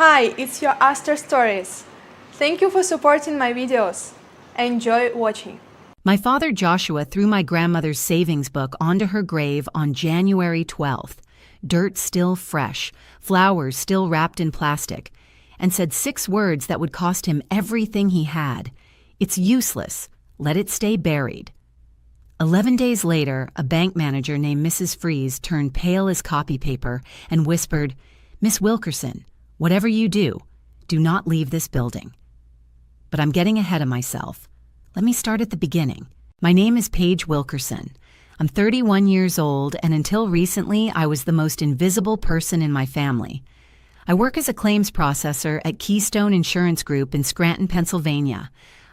Hi, it's your Aster Stories. Thank you for supporting my videos. Enjoy watching. My father Joshua threw my grandmother's savings book onto her grave on January 12th, dirt still fresh, flowers still wrapped in plastic, and said 6 words that would cost him everything he had. It's useless. Let it stay buried. 11 days later, a bank manager named Mrs. Freeze turned pale as copy paper and whispered, "Miss Wilkerson, whatever you do, do not leave this building." But I'm getting ahead of myself. Let me start at the beginning. My name is Paige Wilkerson. I'm 31 years old, and until recently, I was the most invisible person in my family. I work as a claims processor at Keystone Insurance Group in Scranton, Pennsylvania.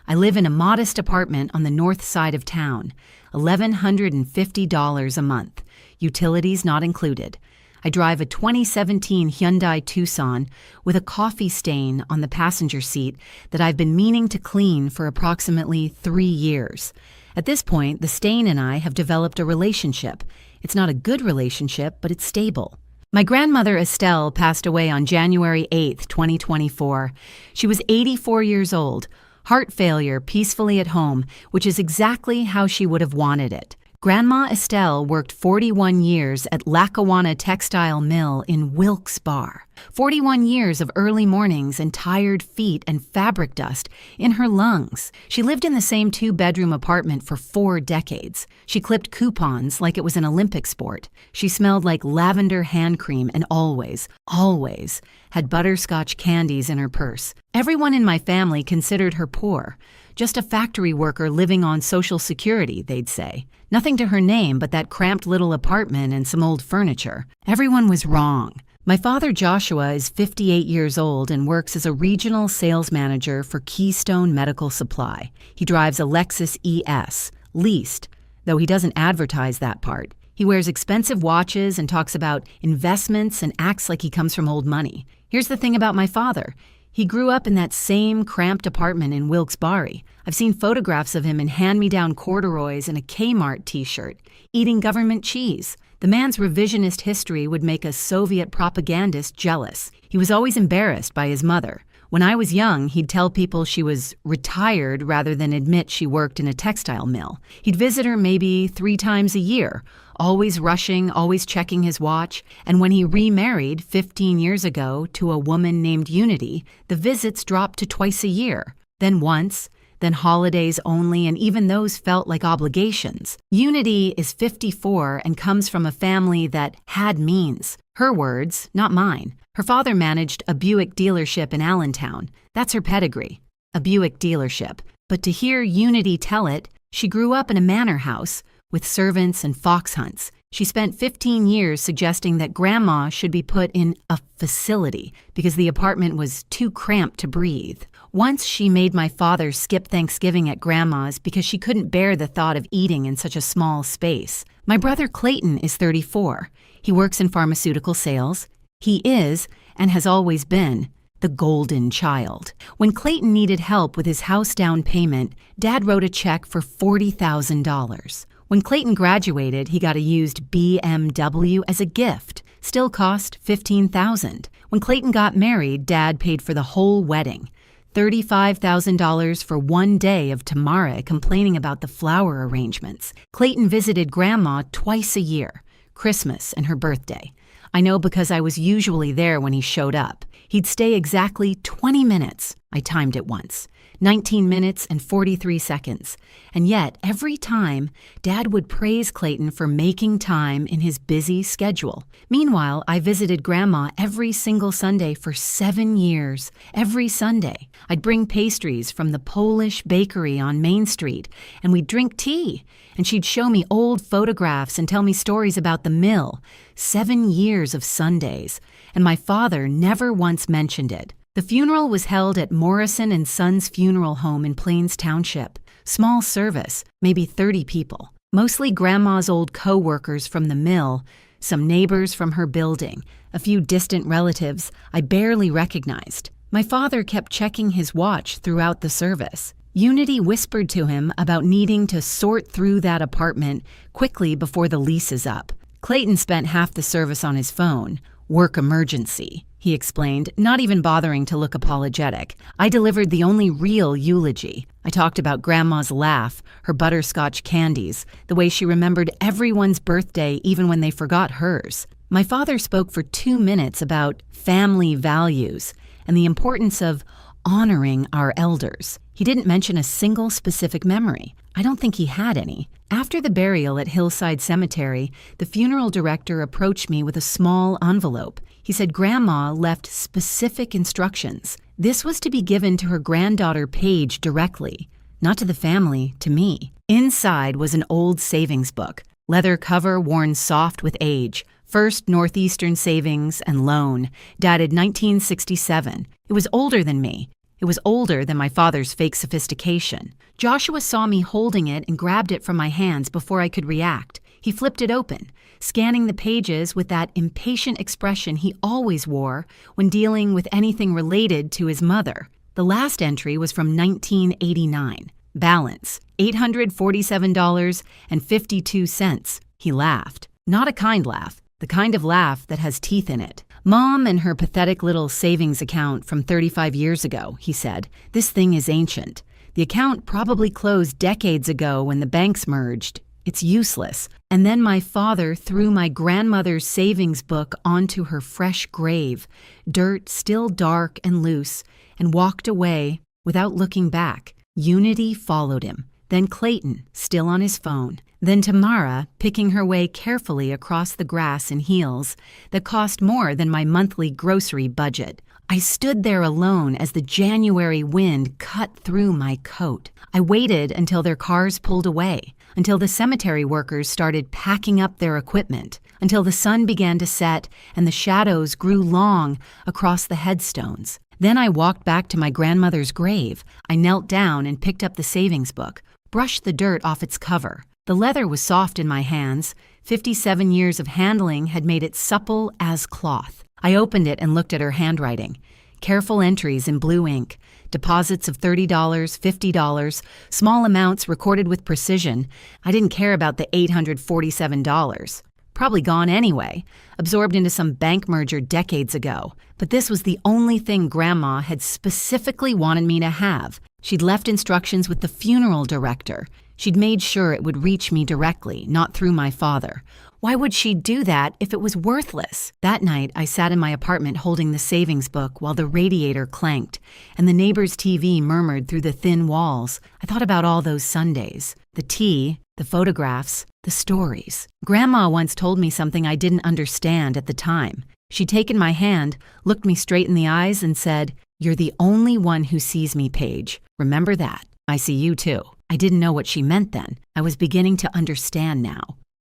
I live in a modest apartment on the north side of town, $1,150 a month, utilities not included. I drive a 2017 Hyundai Tucson with a coffee stain on the passenger seat that I've been meaning to clean for approximately 3 years. At this point, the stain and I have developed a relationship. It's not a good relationship, but it's stable. My grandmother Estelle passed away on January 8, 2024. She was 84 years old, heart failure peacefully at home, which is exactly how she would have wanted it. Grandma Estelle worked 41 years at Lackawanna Textile Mill in Wilkes-Barre. 41 years of early mornings and tired feet and fabric dust in her lungs. She lived in the same 2-bedroom apartment for 4 decades. She clipped coupons like it was an Olympic sport. She smelled like lavender hand cream and always had butterscotch candies in her purse. Everyone in my family considered her poor. Just a factory worker living on Social Security, they'd say. Nothing to her name but that cramped little apartment and some old furniture. Everyone was wrong. My father Joshua is 58 years old and works as a regional sales manager for Keystone Medical Supply. He drives a Lexus ES, leased, though he doesn't advertise that part. He wears expensive watches and talks about investments and acts like he comes from old money. Here's the thing about my father. He grew up in that same cramped apartment in Wilkes-Barre. I've seen photographs of him in hand-me-down corduroys and a Kmart t-shirt, eating government cheese. The man's revisionist history would make a Soviet propagandist jealous. He was always embarrassed by his mother. When I was young, he'd tell people she was retired rather than admit she worked in a textile mill. He'd visit her maybe 3 times a year, always rushing, always checking his watch. And when he remarried 15 years ago to a woman named Unity, the visits dropped to twice a year, then once, then holidays only, and even those felt like obligations. Unity is 54 and comes from a family that had means. Her words, not mine. Her father managed a Buick dealership in Allentown. That's her pedigree, a Buick dealership. But to hear Unity tell it, she grew up in a manor house with servants and fox hunts. She spent 15 years suggesting that Grandma should be put in a facility because the apartment was too cramped to breathe. Once she made my father skip Thanksgiving at Grandma's because she couldn't bear the thought of eating in such a small space. My brother Clayton is 34. He works in pharmaceutical sales. He is, and has always been, the golden child. When Clayton needed help with his house down payment, Dad wrote a check for $40,000. When Clayton graduated, he got a used BMW as a gift. Still cost $15,000. When Clayton got married, Dad paid for the whole wedding. $35,000 for 1 day of Tamara complaining about the flower arrangements. Clayton visited Grandma twice a year, Christmas and her birthday. I know because I was usually there when he showed up. He'd stay exactly 20 minutes. I timed it once. 19 minutes and 43 seconds. And yet, every time, Dad would praise Clayton for making time in his busy schedule. Meanwhile, I visited Grandma every single Sunday for 7 years. Every Sunday. I'd bring pastries from the Polish bakery on Main Street, and we'd drink tea. And she'd show me old photographs and tell me stories about the mill. 7 years of Sundays. And my father never once mentioned it. The funeral was held at Morrison and Sons Funeral Home in Plains Township. Small service, maybe 30 people. Mostly Grandma's old co-workers from the mill, some neighbors from her building, a few distant relatives I barely recognized. My father kept checking his watch throughout the service. Unity whispered to him about needing to sort through that apartment quickly before the lease is up. Clayton spent half the service on his phone. Work emergency. he explained, not even bothering to look apologetic. I delivered the only real eulogy. I talked about Grandma's laugh, her butterscotch candies, the way she remembered everyone's birthday even when they forgot hers. My father spoke for 2 minutes about family values and the importance of honoring our elders. He didn't mention a single specific memory. I don't think he had any. After the burial at Hillside Cemetery, the funeral director approached me with a small envelope. He said Grandma left specific instructions. This was to be given to her granddaughter Paige directly, not to the family, to me. Inside was an old savings book, leather cover worn soft with age, First Northeastern Savings and Loan, dated 1967. It was older than me. It was older than my father's fake sophistication. Joshua saw me holding it and grabbed it from my hands before I could react. He flipped it open, scanning the pages with that impatient expression he always wore when dealing with anything related to his mother. The last entry was from 1989. Balance, $847.52. He laughed. Not a kind laugh, the kind of laugh that has teeth in it. Mom and her pathetic little savings account from 35 years ago, he said. This thing is ancient. The account probably closed decades ago when the banks merged. It's useless. And then my father threw my grandmother's savings book onto her fresh grave, dirt still dark and loose, and walked away without looking back. Unity followed him. Then Clayton, still on his phone. Then Tamara, picking her way carefully across the grass in heels that cost more than my monthly grocery budget. I stood there alone as the January wind cut through my coat. I waited until their cars pulled away, until the cemetery workers started packing up their equipment, until the sun began to set and the shadows grew long across the headstones. Then I walked back to my grandmother's grave. I knelt down and picked up the savings book, brushed the dirt off its cover. The leather was soft in my hands. 57 years of handling had made it supple as cloth. I opened it and looked at her handwriting. Careful entries in blue ink, deposits of $30, $50, small amounts recorded with precision. I didn't care about the $847. Probably gone anyway, absorbed into some bank merger decades ago. But this was the only thing Grandma had specifically wanted me to have. She'd left instructions with the funeral director. She'd made sure it would reach me directly, not through my father. Why would she do that if it was worthless? That night, I sat in my apartment holding the savings book while the radiator clanked and the neighbor's TV murmured through the thin walls. I thought about all those Sundays. The tea, the photographs, the stories. Grandma once told me something I didn't understand at the time. She'd taken my hand, looked me straight in the eyes, and said, "You're the only one who sees me, Paige. Remember that. I see you too." I didn't know what she meant then. I was beginning to understand now.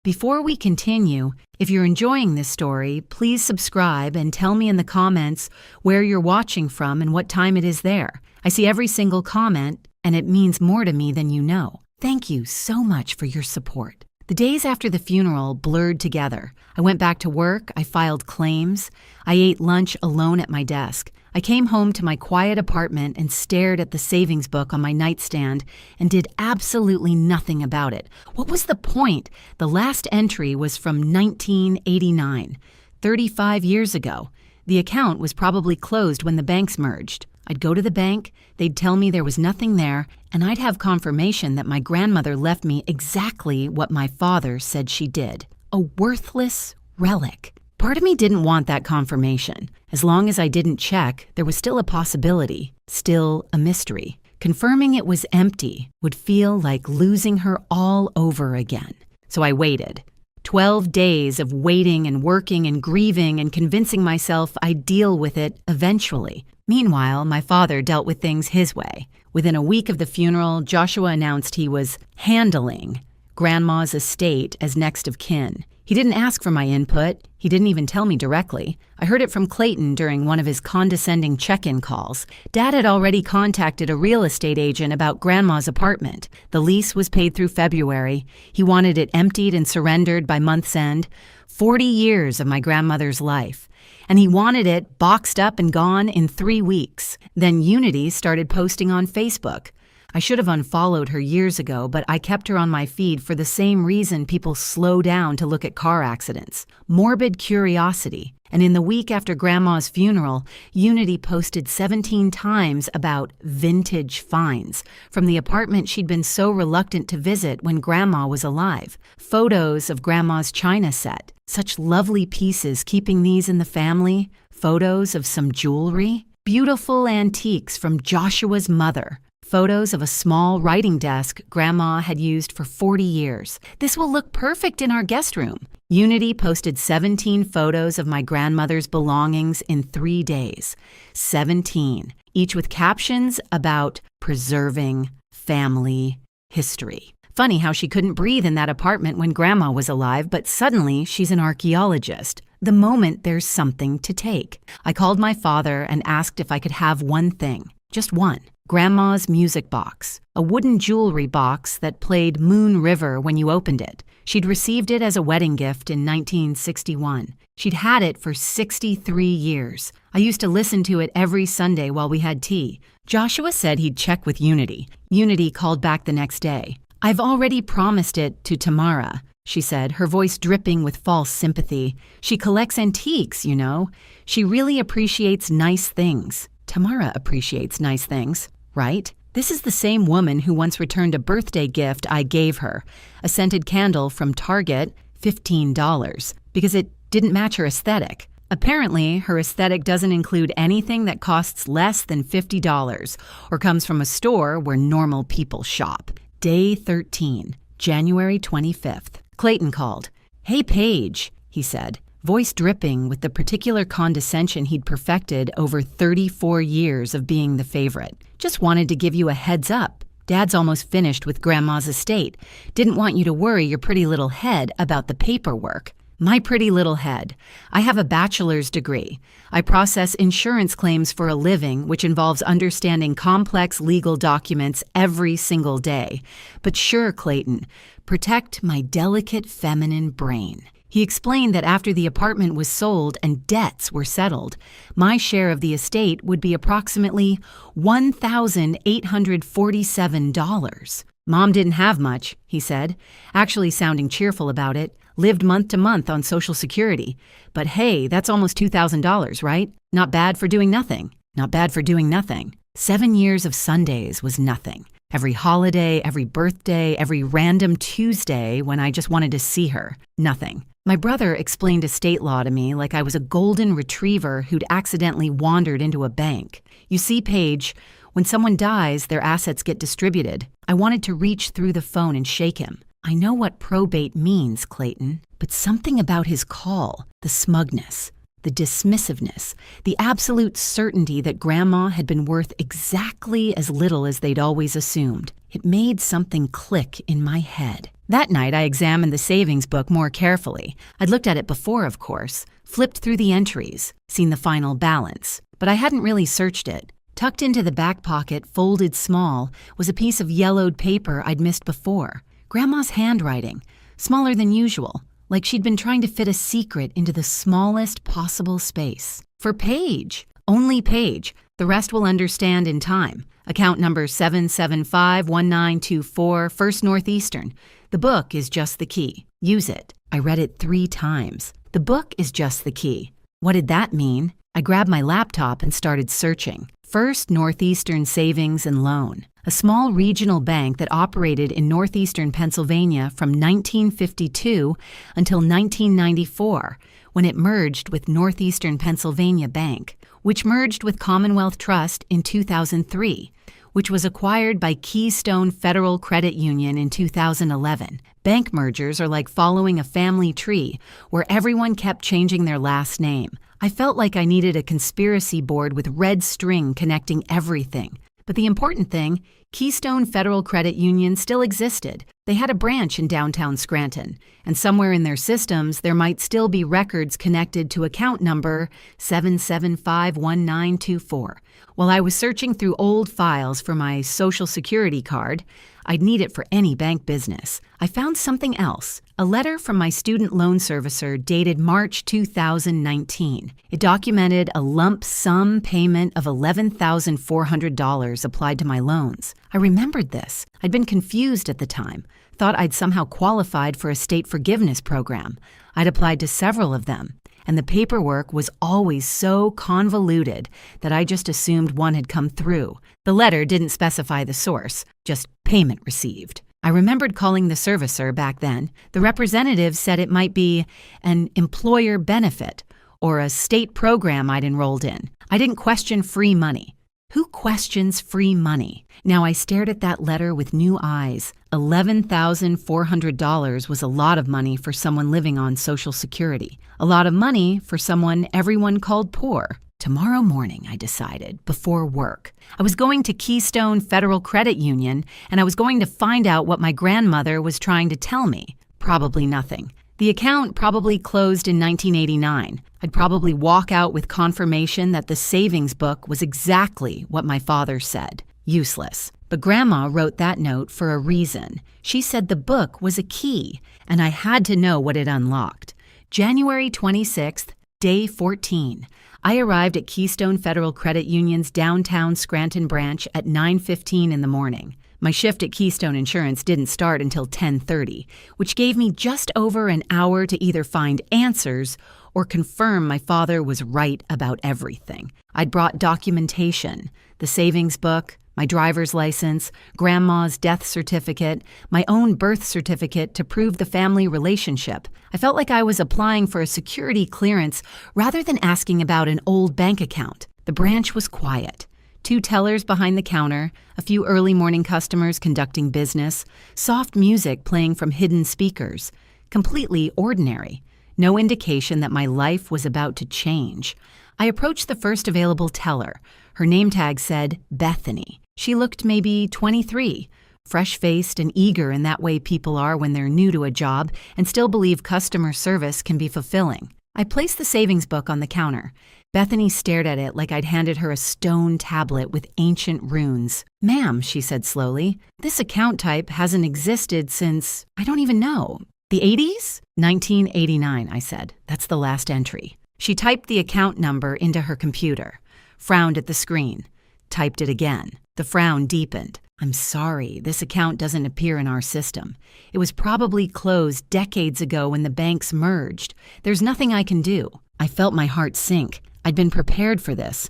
Before we continue, if you're enjoying this story, please subscribe and tell me in the comments where you're watching from and what time it is there. I see every single comment, and it means more to me than you know. Thank you so much for your support. The days after the funeral blurred together. I went back to work, I filed claims, I ate lunch alone at my desk. I came home to my quiet apartment and stared at the savings book on my nightstand and did absolutely nothing about it. What was the point? The last entry was from 1989, 35 years ago. The account was probably closed when the banks merged. I'd go to the bank, they'd tell me there was nothing there, and I'd have confirmation that my grandmother left me exactly what my father said she did. A worthless relic. Part of me didn't want that confirmation. As long as I didn't check, there was still a possibility, still a mystery. Confirming it was empty would feel like losing her all over again. So I waited. 12 days of waiting and working and grieving and convincing myself I'd deal with it eventually. Meanwhile, my father dealt with things his way. Within a week of the funeral, Joshua announced he was handling Grandma's estate as next of kin. He didn't ask for my input. He didn't even tell me directly. I heard it from Clayton during one of his condescending check-in calls. Dad had already contacted a real estate agent about Grandma's apartment. The lease was paid through February. He wanted it emptied and surrendered by month's end. 40 years of my grandmother's life. And he wanted it boxed up and gone in 3 weeks. Then Unity started posting on Facebook. I should have unfollowed her years ago, but I kept her on my feed for the same reason people slow down to look at car accidents. Morbid curiosity. And in the week after Grandma's funeral, Unity posted 17 times about vintage finds from the apartment she'd been so reluctant to visit when Grandma was alive. Photos of Grandma's china set. Such lovely pieces keeping these in the family. Photos of some jewelry. Beautiful antiques from Joshua's mother. Photos of a small writing desk Grandma had used for 40 years. This will look perfect in our guest room. Unity posted 17 photos of my grandmother's belongings in 3 days. 17, each with captions about preserving family history. Funny how she couldn't breathe in that apartment when Grandma was alive, but suddenly she's an archaeologist. The moment there's something to take. I called my father and asked if I could have one thing. Just one. Grandma's music box, a wooden jewelry box that played Moon River when you opened it. She'd received it as a wedding gift in 1961. She'd had it for 63 years. I used to listen to it every Sunday while we had tea. Joshua said he'd check with Unity. Unity called back the next day. "I've already promised it to Tamara," she said, her voice dripping with false sympathy. "She collects antiques, you know. She really appreciates nice things." Tamara appreciates nice things. Right? This is the same woman who once returned a birthday gift I gave her, a scented candle from Target, $15, because it didn't match her aesthetic. Apparently, her aesthetic doesn't include anything that costs less than $50 or comes from a store where normal people shop. Day 13, January 25th. Clayton called. "Hey, Paige," he said, voice dripping with the particular condescension he'd perfected over 34 years of being the favorite. "Just wanted to give you a heads up. Dad's almost finished with Grandma's estate. Didn't want you to worry your pretty little head about the paperwork." My pretty little head. I have a bachelor's degree. I process insurance claims for a living, which involves understanding complex legal documents every single day. But sure, Clayton, protect my delicate feminine brain. He explained that after the apartment was sold and debts were settled, my share of the estate would be approximately $1,847. Mom didn't have much, he said, actually sounding cheerful about it, lived month to month on Social Security. But hey, that's almost $2,000, right? Not bad for doing nothing. Not bad for doing nothing. 7 years of Sundays was nothing. Every holiday, every birthday, every random Tuesday when I just wanted to see her. Nothing. My brother explained estate law to me like I was a golden retriever who'd accidentally wandered into a bank. You see, Paige, when someone dies, their assets get distributed. I wanted to reach through the phone and shake him. I know what probate means, Clayton, but something about his call, the smugness, the dismissiveness, the absolute certainty that Grandma had been worth exactly as little as they'd always assumed. It made something click in my head. That night, I examined the savings book more carefully. I'd looked at it before, of course, flipped through the entries, seen the final balance, but I hadn't really searched it. Tucked into the back pocket, folded small, was a piece of yellowed paper I'd missed before. Grandma's handwriting, smaller than usual, like she'd been trying to fit a secret into the smallest possible space. For Paige, only Paige. The rest will understand in time. Account number 7751924, First Northeastern. The book is just the key. Use it. I read it 3 times. The book is just the key. What did that mean? I grabbed my laptop and started searching. First Northeastern Savings and Loan, a small regional bank that operated in northeastern Pennsylvania from 1952 until 1994, when it merged with Northeastern Pennsylvania Bank, which merged with Commonwealth Trust in 2003, which was acquired by Keystone Federal Credit Union in 2011. Bank mergers are like following a family tree where everyone kept changing their last name. I felt like I needed a conspiracy board with red string connecting everything. But the important thing, Keystone Federal Credit Union still existed. They had a branch in downtown Scranton, and somewhere in their systems there might still be records connected to account number 7751924. While I was searching through old files for my Social Security card, I'd need it for any bank business, I found something else, a letter from my student loan servicer dated March 2019. It documented a lump sum payment of $11,400 applied to my loans. I remembered this. I'd been confused at the time, thought I'd somehow qualified for a state forgiveness program. I'd applied to several of them, and the paperwork was always so convoluted that I just assumed one had come through. The letter didn't specify the source, just payment received. I remembered calling the servicer back then. The representative said it might be an employer benefit or a state program I'd enrolled in. I didn't question free money. Who questions free money? Now I stared at that letter with new eyes. $11,400 was a lot of money for someone living on Social Security. A lot of money for someone everyone called poor. Tomorrow morning, I decided, before work, I was going to Keystone Federal Credit Union, and I was going to find out what my grandmother was trying to tell me. Probably nothing. The account probably closed in 1989. I'd probably walk out with confirmation that the savings book was exactly what my father said. Useless. But Grandma wrote that note for a reason. She said the book was a key, and I had to know what it unlocked. January 26th, day 14. I arrived at Keystone Federal Credit Union's downtown Scranton branch at 9:15 in the morning. My shift at Keystone Insurance didn't start until 10:30, which gave me just over an hour to either find answers or confirm my father was right about everything. I'd brought documentation, the savings book, my driver's license, Grandma's death certificate, my own birth certificate to prove the family relationship. I felt like I was applying for a security clearance rather than asking about an old bank account. The branch was quiet. 2 tellers behind the counter, a few early morning customers conducting business, soft music playing from hidden speakers. Completely ordinary. No indication that my life was about to change. I approached the first available teller. Her name tag said Bethany. She looked maybe 23, fresh-faced and eager in that way people are when they're new to a job and still believe customer service can be fulfilling. I placed the savings book on the counter. Bethany stared at it like I'd handed her a stone tablet with ancient runes. "Ma'am," she said slowly, "this account type hasn't existed since, I don't even know. The 80s? 1989, I said. That's the last entry. She typed the account number into her computer, frowned at the screen, typed it again. The frown deepened. "I'm sorry, this account doesn't appear in our system. It was probably closed decades ago when the banks merged. There's nothing I can do." I felt my heart sink. I'd been prepared for this.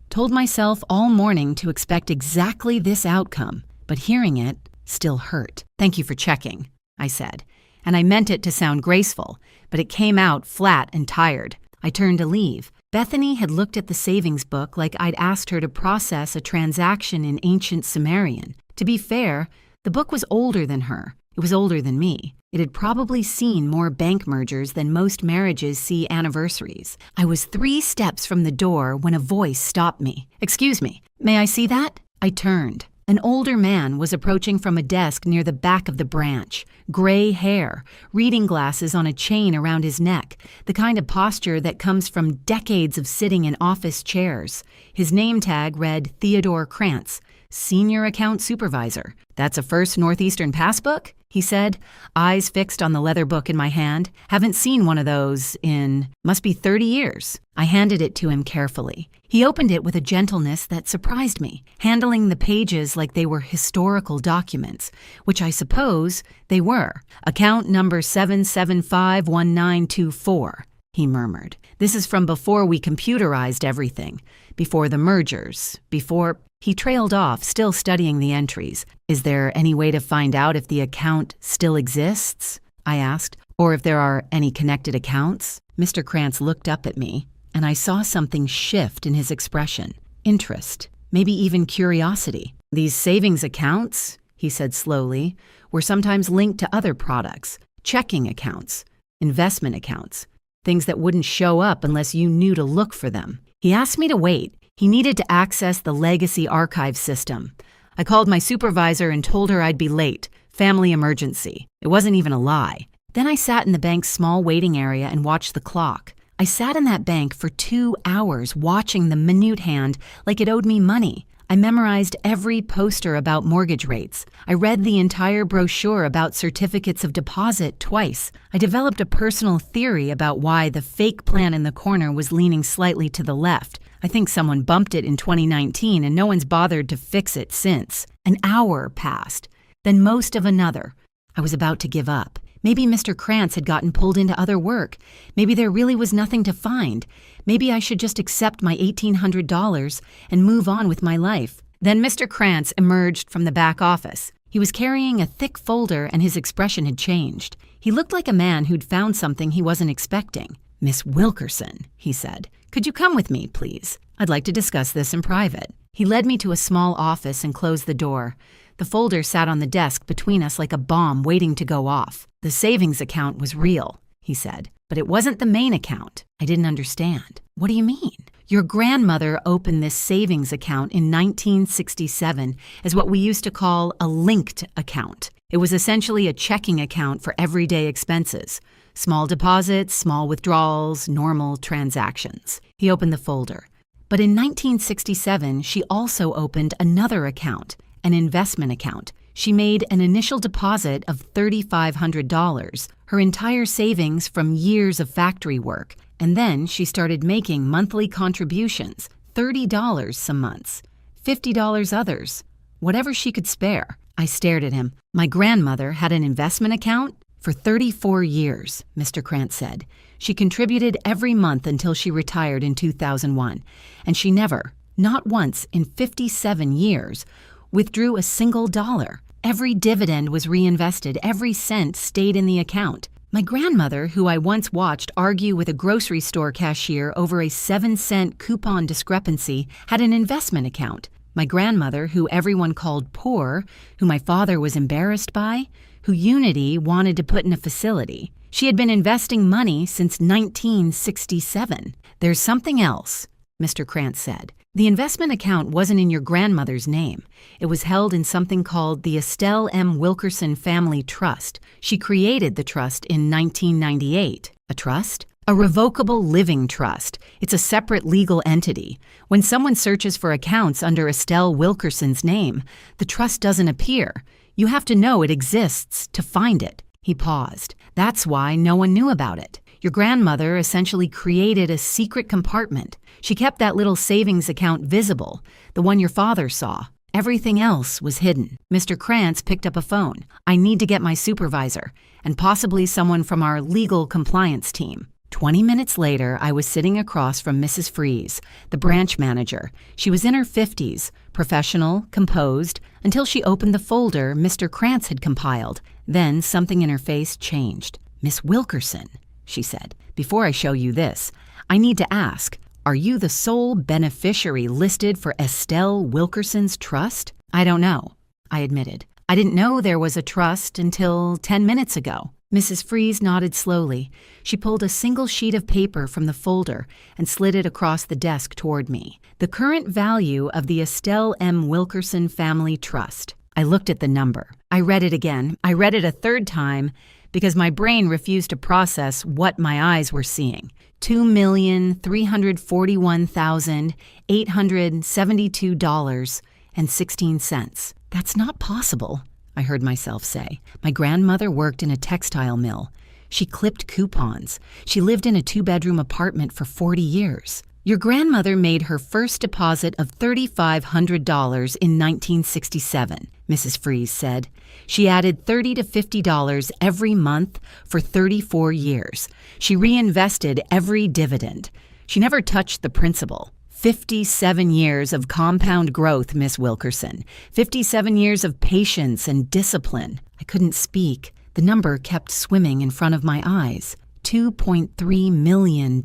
Told myself all morning to expect exactly this outcome, but hearing it still hurt. "Thank you for checking," I said, and I meant it to sound graceful, but it came out flat and tired. I turned to leave. Bethany had looked at the savings book like I'd asked her to process a transaction in ancient Sumerian. To be fair, the book was older than her. It was older than me. It had probably seen more bank mergers than most marriages see anniversaries. I was 3 steps from the door when a voice stopped me. "Excuse me, may I see that?" I turned. An older man was approaching from a desk near the back of the branch. Gray hair, reading glasses on a chain around his neck, the kind of posture that comes from decades of sitting in office chairs. His name tag read Theodore Krantz, Senior Account Supervisor. "That's a First Northeastern Passbook?" he said, eyes fixed on the leather book in my hand. "Haven't seen one of those in, must be 30 years. I handed it to him carefully. He opened it with a gentleness that surprised me, handling the pages like they were historical documents, which I suppose they were. "Account number 7751924, he murmured. "This is from before we computerized everything, before the mergers, before—" He trailed off, still studying the entries. "Is there any way to find out if the account still exists?" I asked. "Or if there are any connected accounts?" Mr. Krantz looked up at me, and I saw something shift in his expression. Interest, maybe even curiosity. "These savings accounts," he said slowly, "were sometimes linked to other products, checking accounts, investment accounts, things that wouldn't show up unless you knew to look for them." He asked me to wait. He needed to access the legacy archive system. I called my supervisor and told her I'd be late. Family emergency. It wasn't even a lie. Then I sat in the bank's small waiting area and watched the clock. I sat in that bank for 2 hours watching the minute hand like it owed me money. I memorized every poster about mortgage rates. I read the entire brochure about certificates of deposit twice. I developed a personal theory about why the fake plan in the corner was leaning slightly to the left. I think someone bumped it in 2019 and no one's bothered to fix it since. An hour passed, then most of another. I was about to give up. Maybe Mr. Krantz had gotten pulled into other work. Maybe there really was nothing to find. Maybe I should just accept my $1,800 and move on with my life. Then Mr. Krantz emerged from the back office. He was carrying a thick folder and his expression had changed. He looked like a man who'd found something he wasn't expecting. "Miss Wilkerson," he said, "could you come with me, please? I'd like to discuss this in private." He led me to a small office and closed the door. The folder sat on the desk between us like a bomb waiting to go off. "The savings account was real," he said, "but it wasn't the main account." I didn't understand. "What do you mean?" "Your grandmother opened this savings account in 1967 as what we used to call a linked account. It was essentially a checking account for everyday expenses. Small deposits, small withdrawals, normal transactions." He opened the folder. "But in 1967, she also opened another account, an investment account. She made an initial deposit of $3,500, her entire savings from years of factory work, and then she started making monthly contributions, $30 some months, $50 others, whatever she could spare." I stared at him. "My grandmother had an investment account?" "For 34 years, Mr. Krantz said. She contributed every month until she retired in 2001, and she never, not once in 57 years, withdrew a single dollar. Every dividend was reinvested, every cent stayed in the account. My grandmother, who I once watched argue with a grocery store cashier over a 7-cent coupon discrepancy, had an investment account. My grandmother, who everyone called poor, who my father was embarrassed by, who Unity wanted to put in a facility. She had been investing money since 1967. "There's something else," Mr. Krantz said. "The investment account wasn't in your grandmother's name. It was held in something called the Estelle M. Wilkerson Family Trust. She created the trust in 1998. A trust? A revocable living trust. It's a separate legal entity. When someone searches for accounts under Estelle Wilkerson's name, the trust doesn't appear. You have to know it exists to find it." He paused. "That's why no one knew about it. Your grandmother essentially created a secret compartment. She kept that little savings account visible, the one your father saw. Everything else was hidden." Mr. Krantz picked up a phone. "I need to get my supervisor, and possibly someone from our legal compliance team." 20 minutes later, I was sitting across from Mrs. Fries, the branch manager. She was in her 50s, professional, composed, until she opened the folder Mr. Krantz had compiled. Then something in her face changed. "Miss Wilkerson," she said, "before I show you this, I need to ask, are you the sole beneficiary listed for Estelle Wilkerson's trust?" "I don't know," I admitted. "I didn't know there was a trust until 10 minutes ago." Mrs. Fries nodded slowly. She pulled a single sheet of paper from the folder and slid it across the desk toward me. "The current value of the Estelle M. Wilkerson Family Trust." I looked at the number. I read it again. I read it a third time because my brain refused to process what my eyes were seeing. $2,341,872.16. "That's not possible," I heard myself say. "My grandmother worked in a textile mill. She clipped coupons. She lived in a 2-bedroom apartment for 40 years. Your grandmother made her first deposit of $3,500 in 1967, Mrs. Fries said. She added $30 to $50 every month for 34 years. She reinvested every dividend. She never touched the principal. 57 years of compound growth, Miss Wilkerson. 57 years of patience and discipline." I couldn't speak. The number kept swimming in front of my eyes. $2.3 million.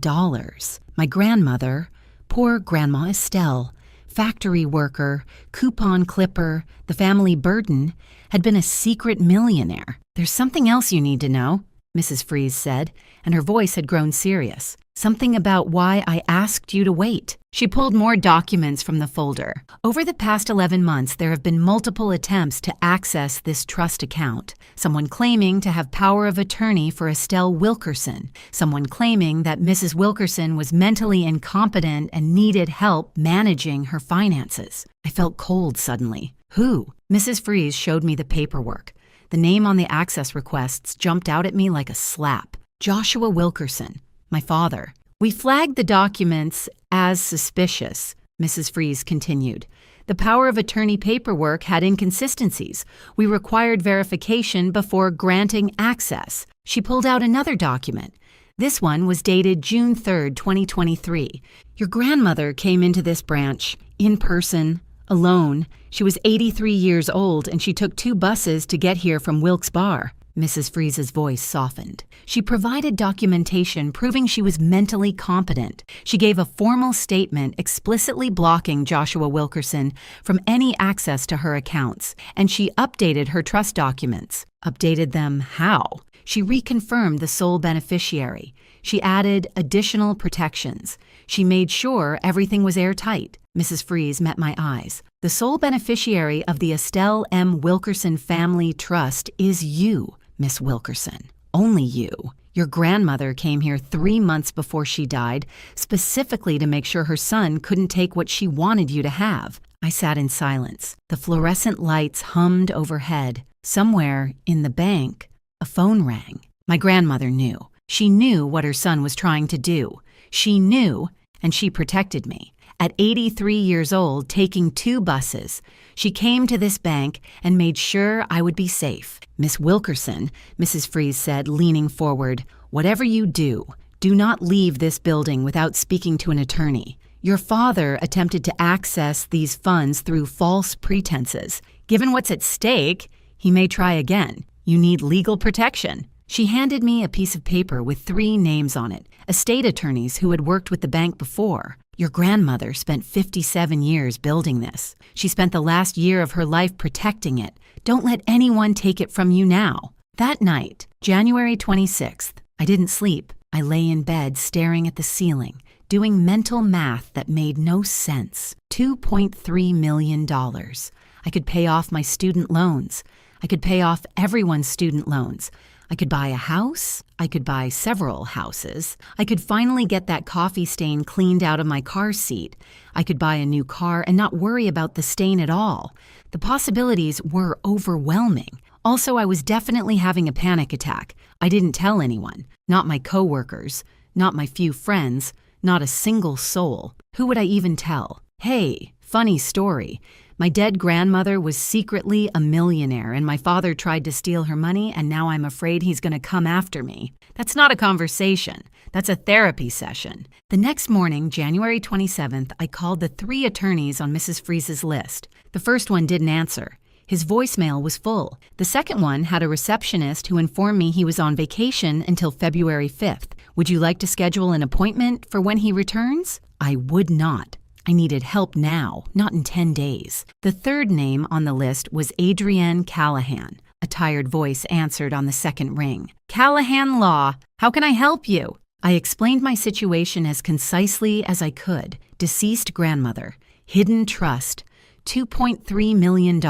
My grandmother, poor Grandma Estelle, factory worker, coupon clipper, the family burden, had been a secret millionaire. "There's something else you need to know," Mrs. Fries said, and her voice had grown serious. "Something about why I asked you to wait." She pulled more documents from the folder. "Over the past 11 months, there have been multiple attempts to access this trust account. Someone claiming to have power of attorney for Estelle Wilkerson. Someone claiming that Mrs. Wilkerson was mentally incompetent and needed help managing her finances." I felt cold suddenly. "Who?" Mrs. Fries showed me the paperwork. The name on the access requests jumped out at me like a slap. Joshua Wilkerson, my father. "We flagged the documents as suspicious," Mrs. Fries continued. The power of attorney paperwork had inconsistencies. We required verification before granting access. She pulled out another document. This one was dated June 3rd, 2023. Your grandmother came into this branch, in person, alone. She was 83 years old and she took 2 buses to get here from Wilkes Barre. Mrs. Fries's voice softened. She provided documentation proving she was mentally competent. She gave a formal statement explicitly blocking Joshua Wilkerson from any access to her accounts, and she updated her trust documents. Updated them how? She reconfirmed the sole beneficiary. She added additional protections. She made sure everything was airtight. Mrs. Fries met my eyes. The sole beneficiary of the Estelle M. Wilkerson Family Trust is you, Miss Wilkerson. Only you. Your grandmother came here 3 months before she died, specifically to make sure her son couldn't take what she wanted you to have. I sat in silence. The fluorescent lights hummed overhead. Somewhere in the bank, a phone rang. My grandmother knew. She knew what her son was trying to do. She knew, and she protected me. At 83 years old, taking 2 buses, she came to this bank and made sure I would be safe. Miss Wilkerson, Mrs. Fries said, leaning forward, whatever you do, do not leave this building without speaking to an attorney. Your father attempted to access these funds through false pretenses. Given what's at stake, he may try again. You need legal protection. She handed me a piece of paper with 3 names on it, estate attorneys who had worked with the bank before. Your grandmother spent 57 years building this. She spent the last year of her life protecting it. Don't let anyone take it from you now. That night, January 26th, I didn't sleep. I lay in bed staring at the ceiling, doing mental math that made no sense. $2.3 million. I could pay off my student loans. I could pay off everyone's student loans. I could buy a house. I could buy several houses. I could finally get that coffee stain cleaned out of my car seat. I could buy a new car and not worry about the stain at all. The possibilities were overwhelming. Also, I was definitely having a panic attack. I didn't tell anyone. Not my coworkers. Not my few friends. Not a single soul. Who would I even tell? Hey, funny story. My dead grandmother was secretly a millionaire, and my father tried to steal her money, and now I'm afraid he's going to come after me. That's not a conversation. That's a therapy session. The next morning, January 27th, I called the 3 attorneys on Mrs. Fries's list. The first one didn't answer. His voicemail was full. The second one had a receptionist who informed me he was on vacation until February 5th. Would you like to schedule an appointment for when he returns? I would not. I needed help now, not in 10 days. The third name on the list was Adrienne Callahan. A tired voice answered on the second ring. Callahan Law, how can I help you? I explained my situation as concisely as I could. Deceased grandmother, hidden trust, $2.3 million.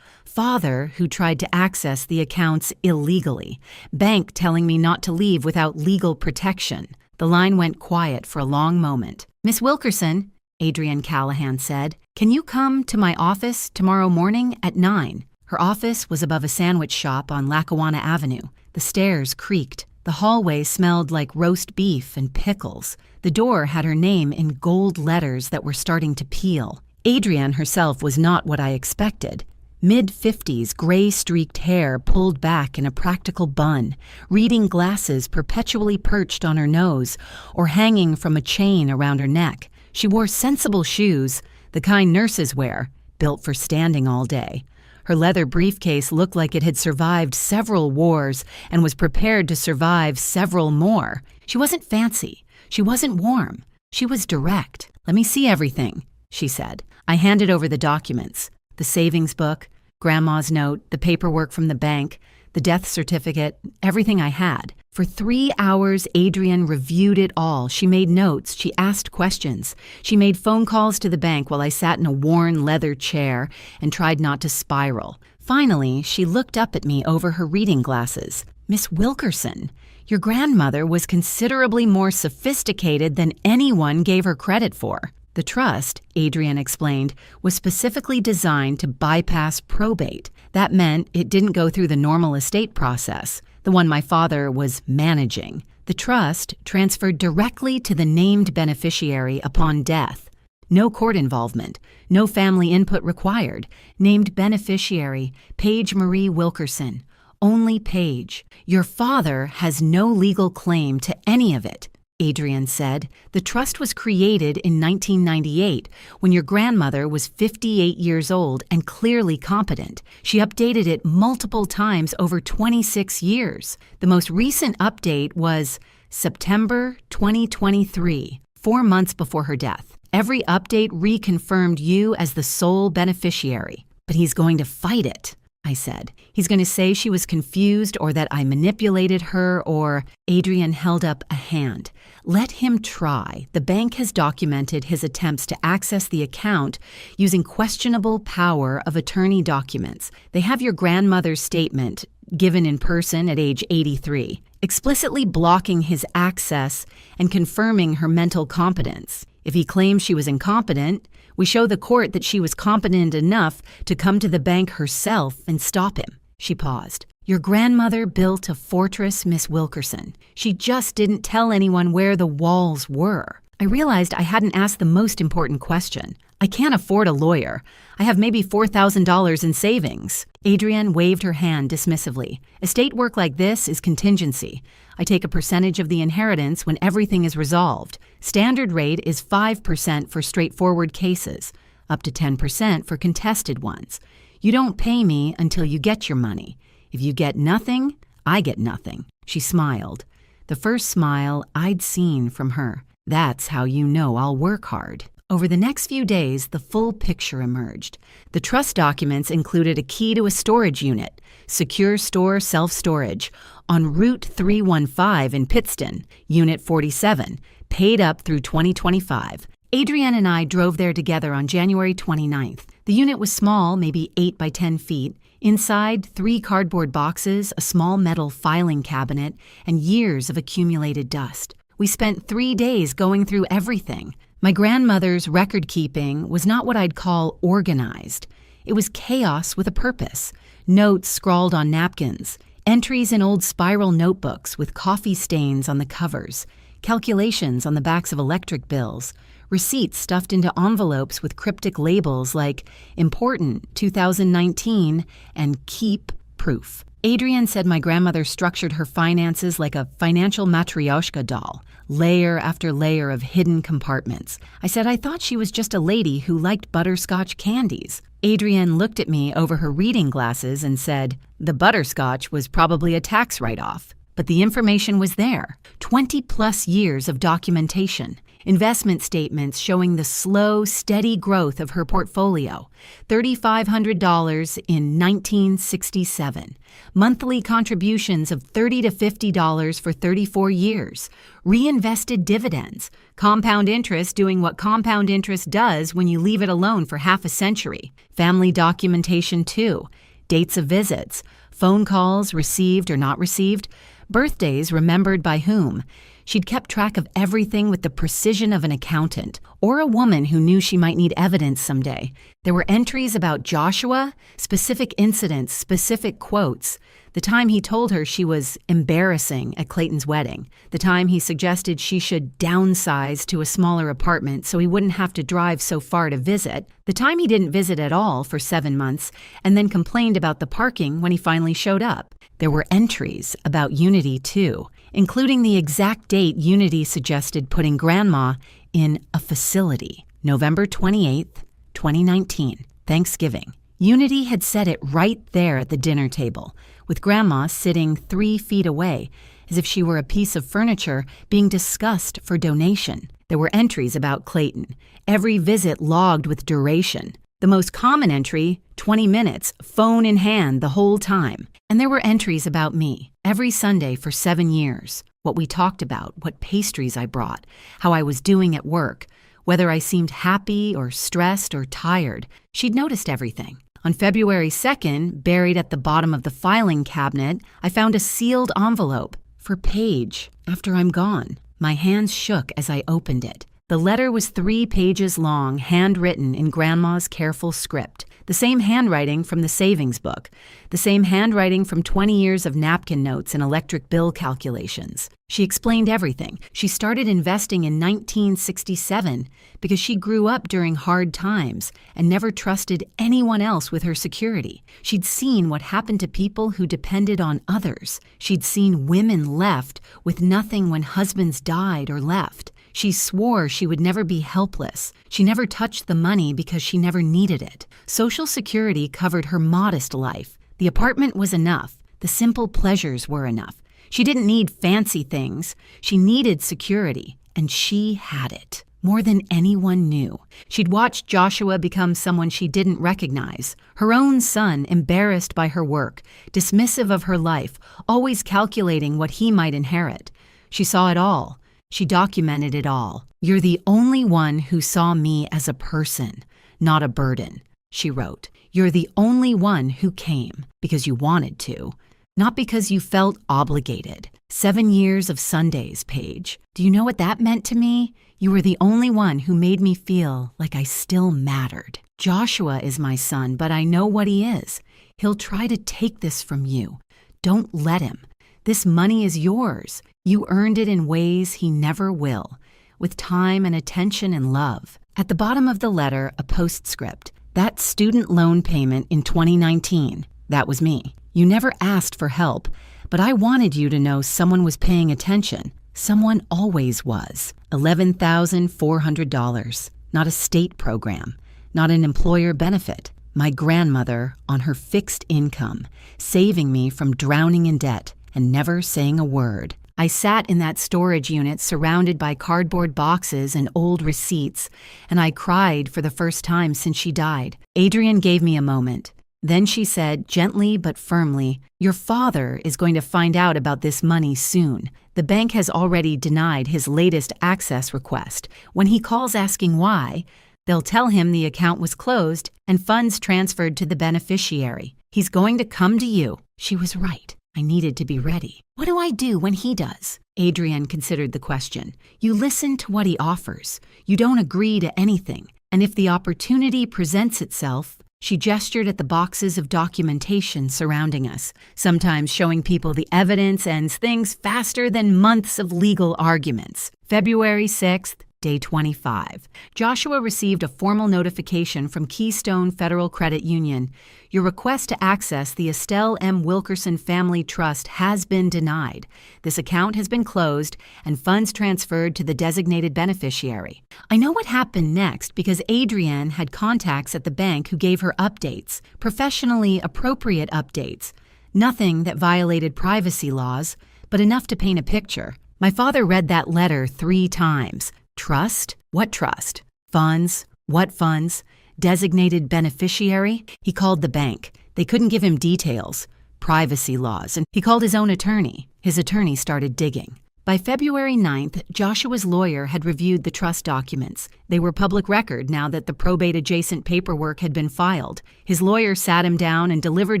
Father who tried to access the accounts illegally. Bank telling me not to leave without legal protection. The line went quiet for a long moment. Miss Wilkerson, Adrienne Callahan said, can you come to my office tomorrow morning at 9? Her office was above a sandwich shop on Lackawanna Avenue. The stairs creaked. The hallway smelled like roast beef and pickles. The door had her name in gold letters that were starting to peel. Adrienne herself was not what I expected. Mid-50s, gray-streaked hair pulled back in a practical bun, reading glasses perpetually perched on her nose or hanging from a chain around her neck. She wore sensible shoes, the kind nurses wear, built for standing all day. Her leather briefcase looked like it had survived several wars and was prepared to survive several more. She wasn't fancy. She wasn't warm. She was direct. Let me see everything, she said. I handed over the documents, the savings book, Grandma's note, the paperwork from the bank, the death certificate, everything I had. For 3 hours, Adrienne reviewed it all. She made notes. She asked questions. She made phone calls to the bank while I sat in a worn leather chair and tried not to spiral. Finally, she looked up at me over her reading glasses. Miss Wilkerson, your grandmother was considerably more sophisticated than anyone gave her credit for. The trust, Adrienne explained, was specifically designed to bypass probate. That meant it didn't go through the normal estate process, the one my father was managing. The trust transferred directly to the named beneficiary upon death. No court involvement. No family input required. Named beneficiary, Paige Marie Wilkerson. Only Paige. Your father has no legal claim to any of it, Adrian said. The trust was created in 1998 when your grandmother was 58 years old and clearly competent. She updated it multiple times over 26 years. The most recent update was September 2023, 4 months before her death. Every update reconfirmed you as the sole beneficiary. But he's going to fight it, I said. He's going to say she was confused or that I manipulated her or... Adrian held up a hand. Let him try. The bank has documented his attempts to access the account using questionable power of attorney documents. They have your grandmother's statement, given in person at age 83, explicitly blocking his access and confirming her mental competence. If he claims she was incompetent, we show the court that she was competent enough to come to the bank herself and stop him. She paused. Your grandmother built a fortress, Miss Wilkerson. She just didn't tell anyone where the walls were. I realized I hadn't asked the most important question. I can't afford a lawyer. I have maybe $4,000 in savings. Adrienne waved her hand dismissively. Estate work like this is contingency. I take a percentage of the inheritance when everything is resolved. Standard rate is 5% for straightforward cases, up to 10% for contested ones. You don't pay me until you get your money. If you get nothing, I get nothing. She smiled. The first smile I'd seen from her. That's how you know I'll work hard. Over the next few days, the full picture emerged. The trust documents included a key to a storage unit, secure store self-storage, on Route 315 in Pittston, Unit 47, paid up through 2025. Adrienne and I drove there together on January 29th. The unit was small, maybe 8 by 10 feet. Inside, 3 cardboard boxes, a small metal filing cabinet, and years of accumulated dust. We spent 3 days going through everything. My grandmother's record-keeping was not what I'd call organized. It was chaos with a purpose. Notes scrawled on napkins, entries in old spiral notebooks with coffee stains on the covers, calculations on the backs of electric bills, receipts stuffed into envelopes with cryptic labels like Important 2019 and Keep Proof. Adrienne said my grandmother structured her finances like a financial matryoshka doll, layer after layer of hidden compartments. I said I thought she was just a lady who liked butterscotch candies. Adrienne looked at me over her reading glasses and said, the butterscotch was probably a tax write-off. But the information was there. 20-plus years of documentation. Investment statements showing the slow, steady growth of her portfolio. $3,500 in 1967. Monthly contributions of $30 to $50 for 34 years. Reinvested dividends. Compound interest doing what compound interest does when you leave it alone for half a century. Family documentation too. Dates of visits. Phone calls received or not received. Birthdays remembered by whom. She'd kept track of everything with the precision of an accountant or a woman who knew she might need evidence someday. There were entries about Joshua, specific incidents, specific quotes. The time he told her she was embarrassing at Clayton's wedding. The time he suggested she should downsize to a smaller apartment so he wouldn't have to drive so far to visit. The time he didn't visit at all for 7 months and then complained about the parking when he finally showed up. There were entries about Unity, too, including the exact date Unity suggested putting Grandma in a facility. November 28th, 2019, Thanksgiving. Unity had said it right there at the dinner table, with Grandma sitting 3 feet away, as if she were a piece of furniture being discussed for donation. There were entries about Clayton, every visit logged with duration. The most common entry, 20 minutes, phone in hand the whole time. And there were entries about me, every Sunday for 7 years. What we talked about, what pastries I brought, how I was doing at work, whether I seemed happy or stressed or tired. She'd noticed everything. On February 2nd, buried at the bottom of the filing cabinet, I found a sealed envelope for Paige after I'm gone. My hands shook as I opened it. The letter was 3 pages long, handwritten in Grandma's careful script. The same handwriting from the savings book. The same handwriting from 20 years of napkin notes and electric bill calculations. She explained everything. She started investing in 1967 because she grew up during hard times and never trusted anyone else with her security. She'd seen what happened to people who depended on others. She'd seen women left with nothing when husbands died or left. She swore she would never be helpless. She never touched the money because she never needed it. Social Security covered her modest life. The apartment was enough. The simple pleasures were enough. She didn't need fancy things. She needed security, and she had it. More than anyone knew. She'd watched Joshua become someone she didn't recognize. Her own son, embarrassed by her work, dismissive of her life, always calculating what he might inherit. She saw it all. She documented it all. "You're the only one who saw me as a person, not a burden," she wrote. "You're the only one who came because you wanted to, not because you felt obligated. 7 years of Sundays, Paige. Do you know what that meant to me? You were the only one who made me feel like I still mattered. Joshua is my son, but I know what he is. He'll try to take this from you. Don't let him. This money is yours. You earned it in ways he never will, with time and attention and love." At the bottom of the letter, a postscript. "That student loan payment in 2019, that was me. You never asked for help, but I wanted you to know someone was paying attention. Someone always was. $11,400. Not a state program. Not an employer benefit. My grandmother on her fixed income, saving me from drowning in debt and never saying a word. I sat in that storage unit surrounded by cardboard boxes and old receipts, and I cried for the first time since she died. Adrienne gave me a moment. Then she said, gently but firmly, 'Your father is going to find out about this money soon. The bank has already denied his latest access request. When he calls asking why, they'll tell him the account was closed and funds transferred to the beneficiary. He's going to come to you.' She was right. I needed to be ready. What do I do when he does?" Adrienne considered the question. "You listen to what he offers. You don't agree to anything. And if the opportunity presents itself," she gestured at the boxes of documentation surrounding us, sometimes showing people the evidence ends things faster than months of legal arguments. February 6th, Day 25. Joshua received a formal notification from Keystone Federal Credit Union. "Your request to access the Estelle M. Wilkerson Family Trust has been denied. This account has been closed and funds transferred to the designated beneficiary." I know what happened next because Adrienne had contacts at the bank who gave her updates, professionally appropriate updates. Nothing that violated privacy laws, but enough to paint a picture. My father read that letter 3 times. Trust? What trust? Funds? What funds? Designated beneficiary? He called the bank. They couldn't give him details. Privacy laws. And he called his own attorney. His attorney started digging. By February 9th, Joshua's lawyer had reviewed the trust documents. They were public record now that the probate-adjacent paperwork had been filed. His lawyer sat him down and delivered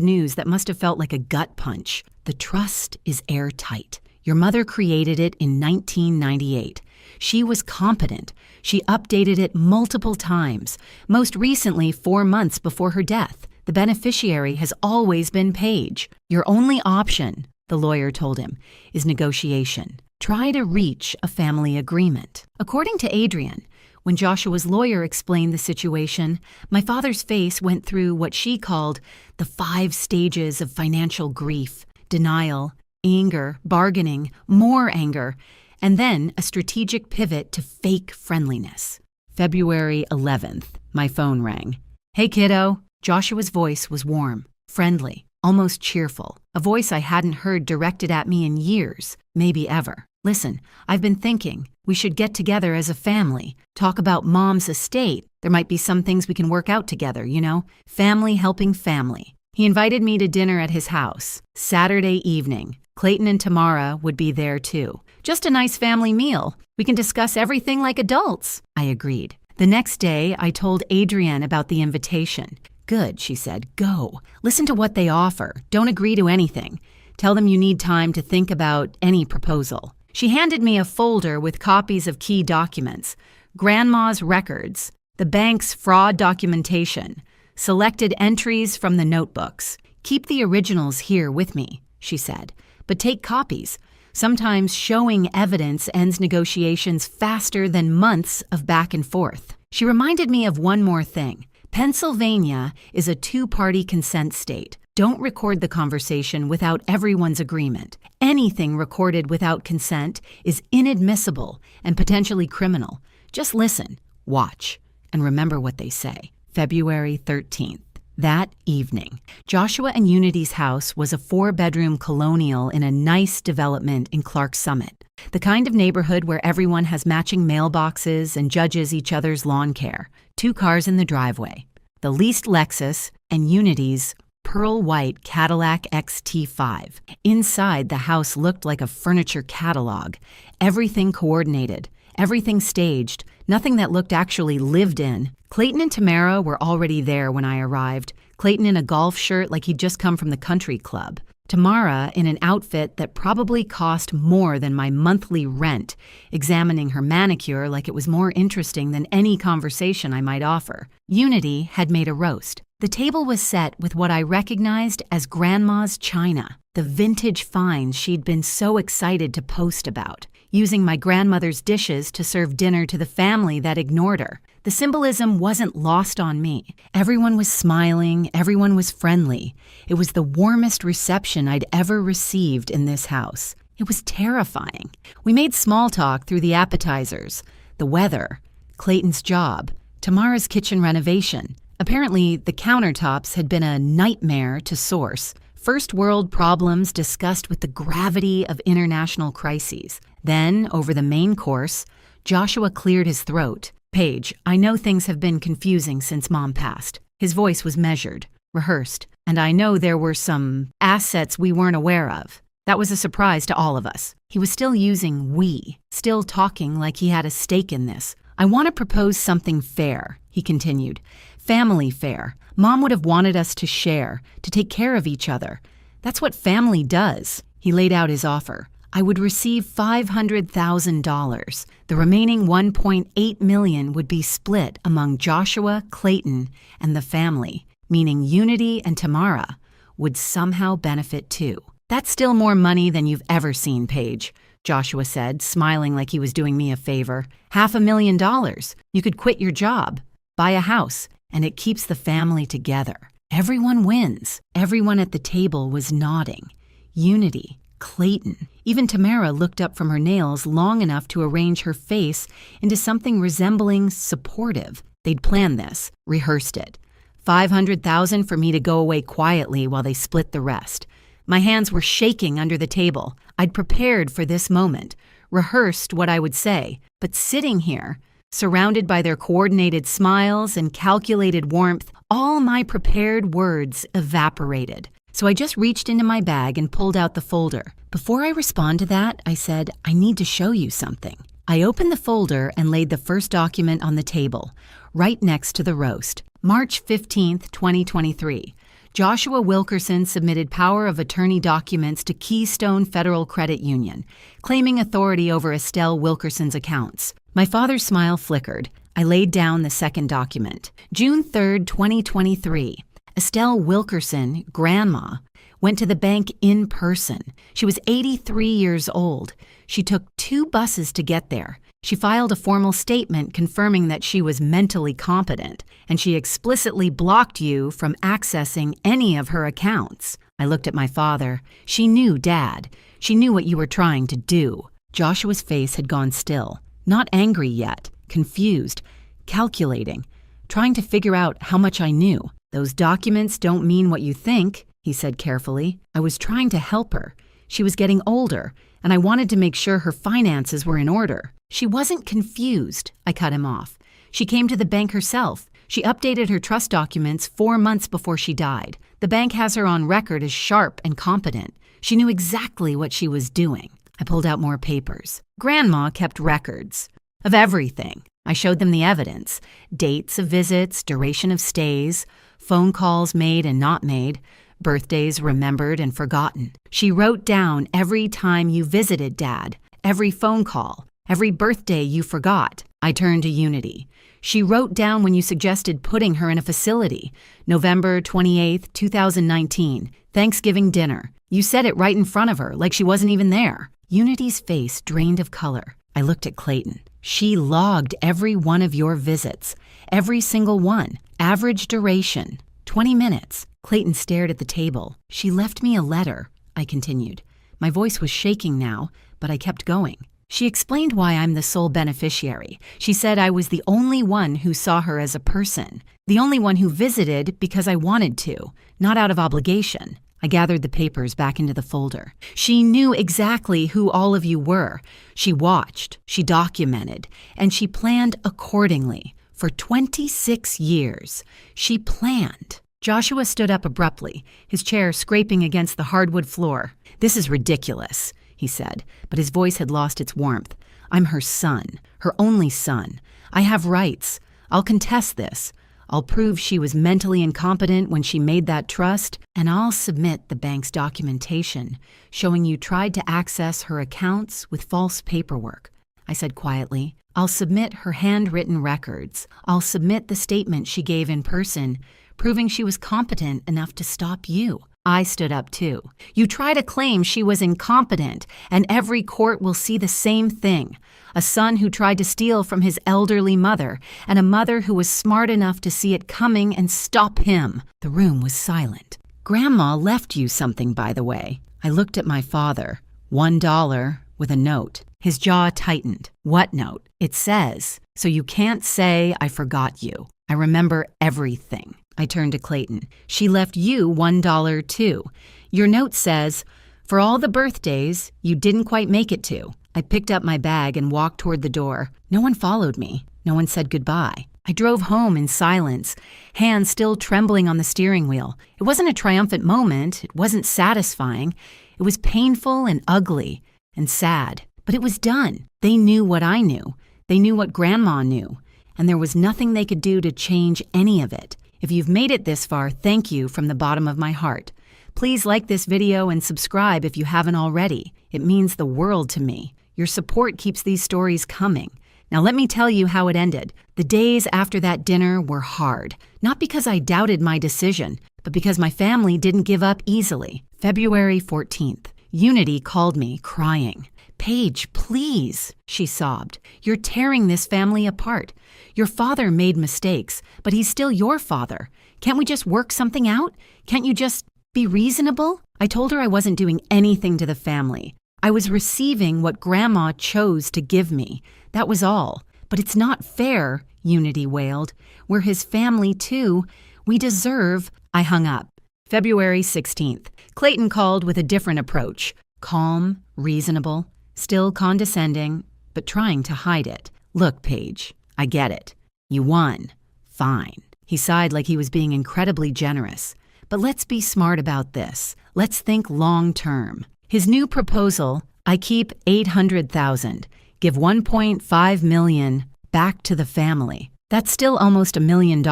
news that must have felt like a gut punch. "The trust is airtight. Your mother created it in 1998. She was competent. She updated it multiple times, most recently 4 months before her death. The beneficiary has always been Paige. Your only option," the lawyer told him, "is negotiation. Try to reach a family agreement." According to Adrienne, when Joshua's lawyer explained the situation, my father's face went through what she called the 5 stages of financial grief: denial, anger, bargaining, more anger, and then a strategic pivot to fake friendliness. February 11th, my phone rang. "Hey, kiddo." Joshua's voice was warm, friendly, almost cheerful, a voice I hadn't heard directed at me in years, maybe ever. "Listen, I've been thinking. We should get together as a family, talk about Mom's estate. There might be some things we can work out together, you know? Family helping family." He invited me to dinner at his house, Saturday evening. Clayton and Tamara would be there too. "Just a nice family meal. We can discuss everything like adults." I agreed. The next day, I told Adrienne about the invitation. "Good," she said. "Go. Listen to what they offer. Don't agree to anything. Tell them you need time to think about any proposal." She handed me a folder with copies of key documents. Grandma's records, the bank's fraud documentation, selected entries from the notebooks. Keep the originals here with me, she said, but take copies. Sometimes showing evidence ends negotiations faster than months of back and forth. She reminded me of one more thing. Pennsylvania is a two-party consent state. Don't record the conversation without everyone's agreement. Anything recorded without consent is inadmissible and potentially criminal. Just listen, watch, and remember what they say. February 13th. That evening, Joshua and Unity's house was a 4-bedroom colonial in a nice development in Clark Summit, the kind of neighborhood where everyone has matching mailboxes and judges each other's lawn care. 2 cars in the driveway, the leased Lexus and Unity's pearl white Cadillac XT5. Inside, the house looked like a furniture catalog. Everything coordinated, everything staged, nothing that looked actually lived in. Clayton and Tamara were already there when I arrived. Clayton in a golf shirt like he'd just come from the country club. Tamara in an outfit that probably cost more than my monthly rent, examining her manicure like it was more interesting than any conversation I might offer. Unity had made a roast. The table was set with what I recognized as Grandma's china, the vintage finds she'd been so excited to post about, using my grandmother's dishes to serve dinner to the family that ignored her. The symbolism wasn't lost on me. Everyone was smiling, everyone was friendly. It was the warmest reception I'd ever received in this house. It was terrifying. We made small talk through the appetizers, the weather, Clayton's job, Tamara's kitchen renovation. Apparently, the countertops had been a nightmare to source. First world problems discussed with the gravity of international crises. Then, over the main course, Joshua cleared his throat. Paige, I know things have been confusing since Mom passed. His voice was measured, rehearsed, and I know there were some assets we weren't aware of. That was a surprise to all of us. He was still using we, still talking like he had a stake in this. I want to propose something fair, he continued. Family fair. Mom would have wanted us to share, to take care of each other. That's what family does. He laid out his offer. I would receive $500,000. The remaining $1.8 million would be split among Joshua, Clayton, and the family, meaning Unity and Tamara would somehow benefit too. That's still more money than you've ever seen, Paige, Joshua said, smiling like he was doing me a favor. $500,000. You could quit your job, buy a house, and it keeps the family together. Everyone wins. Everyone at the table was nodding. Unity, Clayton. Even Tamara looked up from her nails long enough to arrange her face into something resembling supportive. They'd planned this, rehearsed it. $500,000 for me to go away quietly while they split the rest. My hands were shaking under the table. I'd prepared for this moment, rehearsed what I would say, but sitting here, surrounded by their coordinated smiles and calculated warmth, all my prepared words evaporated. So I just reached into my bag and pulled out the folder. Before I respond to that, I said, I need to show you something. I opened the folder and laid the first document on the table, right next to the roast. March 15th, 2023. Joshua Wilkerson submitted power of attorney documents to Keystone Federal Credit Union, claiming authority over Estelle Wilkerson's accounts. My father's smile flickered. I laid down the second document. June 3rd, 2023. Estelle Wilkerson, Grandma, went to the bank in person. She was 83 years old. She took 2 buses to get there. She filed a formal statement confirming that she was mentally competent, and she explicitly blocked you from accessing any of her accounts. I looked at my father. She knew Dad. She knew what you were trying to do. Joshua's face had gone still. Not angry yet, confused, calculating, trying to figure out how much I knew. Those documents don't mean what you think, he said carefully. I was trying to help her. She was getting older, and I wanted to make sure her finances were in order. She wasn't confused, I cut him off. She came to the bank herself. She updated her trust documents 4 months before she died. The bank has her on record as sharp and competent. She knew exactly what she was doing. I pulled out more papers. Grandma kept records of everything. I showed them the evidence, dates of visits, duration of stays, phone calls made and not made, birthdays remembered and forgotten. She wrote down every time you visited Dad, every phone call, every birthday you forgot. I turned to Unity. She wrote down when you suggested putting her in a facility. November 28th, 2019, Thanksgiving dinner. You said it right in front of her, like she wasn't even there. Unity's face drained of color. I looked at Clayton. She logged every one of your visits. Every single one. Average duration, 20 minutes. Clayton stared at the table. She left me a letter, I continued. My voice was shaking now, but I kept going. She explained why I'm the sole beneficiary. She said I was the only one who saw her as a person, the only one who visited because I wanted to, not out of obligation. I gathered the papers back into the folder. She knew exactly who all of you were. She watched, she documented, and she planned accordingly. For 26 years, she planned. Joshua stood up abruptly, his chair scraping against the hardwood floor. "This is ridiculous," he said, but his voice had lost its warmth. "I'm her son, her only son. I have rights. I'll contest this. I'll prove she was mentally incompetent when she made that trust, and I'll submit the bank's documentation showing you tried to access her accounts with false paperwork," I said quietly. "I'll submit her handwritten records. I'll submit the statement she gave in person, proving she was competent enough to stop you." I stood up too. "You try to claim she was incompetent, and every court will see the same thing. A son who tried to steal from his elderly mother, and a mother who was smart enough to see it coming and stop him." The room was silent. "Grandma left you something, by the way." I looked at my father. $1 with a note. His jaw tightened. "What note?" "It says, 'So you can't say I forgot you. I remember everything.'" I turned to Clayton. "She left you $1 too. Your note says, 'For all the birthdays you didn't quite make it to.'" I picked up my bag and walked toward the door. No one followed me. No one said goodbye. I drove home in silence, hands still trembling on the steering wheel. It wasn't a triumphant moment. It wasn't satisfying. It was painful and ugly and sad. But it was done. They knew what I knew. They knew what Grandma knew. And there was nothing they could do to change any of it. If you've made it this far, thank you from the bottom of my heart. Please like this video and subscribe if you haven't already. It means the world to me. Your support keeps these stories coming. Now let me tell you how it ended. The days after that dinner were hard. Not because I doubted my decision, but because my family didn't give up easily. February 14th. Unity called me, crying. "Paige, please," she sobbed. "You're tearing this family apart. Your father made mistakes, but he's still your father. Can't we just work something out? Can't you just be reasonable?" I told her I wasn't doing anything to the family. I was receiving what Grandma chose to give me. That was all. "But it's not fair," Unity wailed. "We're his family, too. We deserve—" I hung up. February 16th. Clayton called with a different approach. Calm, reasonable, still condescending, but trying to hide it. "Look, Paige, I get it. You won. Fine." He sighed like he was being incredibly generous. "But let's be smart about this. Let's think long term." His new proposal, I keep $800,000, give $1.5 million back to the family. "That's still almost $1 million,